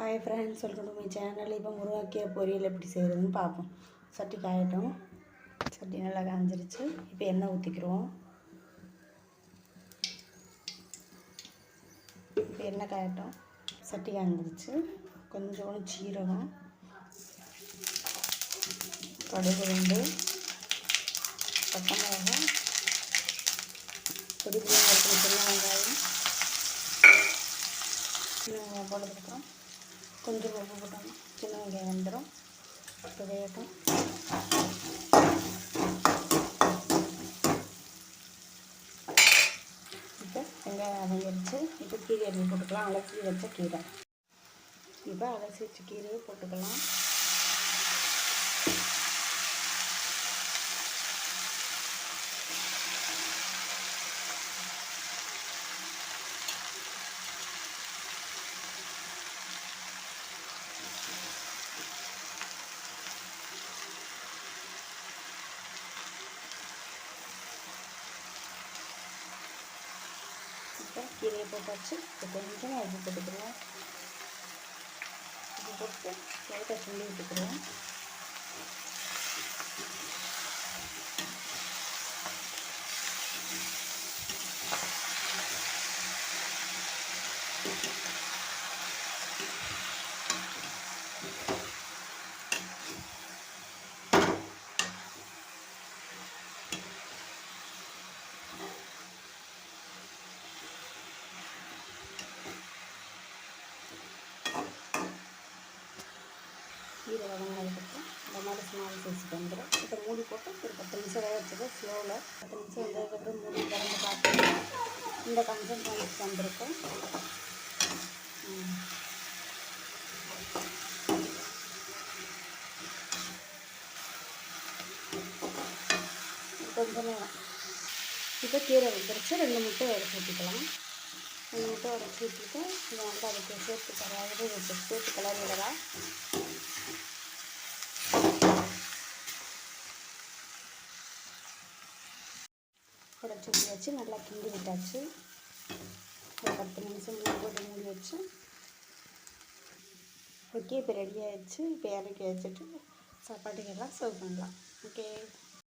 Hi friends, welcome to my channel. இப்போ முருங்கைக்கீரை பொரியல் எப்படி செய்கிறதுன்னு பார்ப்போம். சட்டி காயட்டும். சட்டி நல்லா காஞ்சிருச்சு. இப்போ எண்ணெய் ஊற்றிக்கிறோம். இப்போ எண்ணெய் காயட்டும். சட்டி காஞ்சிருச்சு. கொஞ்சோண்டு சீரகம், கடுகு, ரெண்டு பச்சை மிளகாய், பொடி பிள்ளைங்க சின்ன வெங்காயம் போட்டதுக்கப்புறம் கொஞ்சம் உப்பு போட்டோம். சின்ன வெங்காயம் வந்துடும். இப்போ வேகட்டும். இப்போ வெங்காயம் வதங்கிடுச்சு. இப்போ கீரை அரிஞ்சு போட்டுக்கலாம். அலசி வச்ச கீரை. இப்போ அலசி வச்ச கீரையை போட்டுக்கலாம். இப்போ கீரையை போட்டாச்சு. இப்போ கொஞ்சமாக உப்பு போட்டுக்கிறோம். உப்பு போட்டு லைட்டாக சொல்லி விட்டுக்கிறோம். கீரை வதங்கினதுக்கப்புறம் இந்த மாதிரி ஸ்மால் சைஸுக்கு வந்துடும். இப்போ மூடி போட்டு ஒரு 10 நிமிஷம் வேக வச்சுருக்கோம். ஸ்லோவில் 10 நிமிஷம் வந்ததுக்கப்புறம் மூடி திறந்து பார்த்து இந்த கன்சன்ட்ரன்ஸ் வந்திருக்கும். கொஞ்சம் நேரம் இப்போ கீரை வந்துருச்சு. 2 முட்டை உடச்சி ஊற்றிக்கலாம். 2 முட்டை உடச்சி ஊற்றிட்டு இதை வந்து அதுக்கு சேர்த்து தராது சேர்த்து கிளறி விடலாம். உடச்சி ஊற்றி வச்சு நல்லா கிண்டி விட்டாச்சு. ஒரு 10 நிமிஷம் போட்டு மூடி வச்சு ஓகே. இப்போ ரெடி ஆகிடுச்சு. இப்போ இறக்கி வச்சுட்டு சாப்பாட்டுக்கெல்லாம் சர்வ் பண்ணலாம். ஓகே.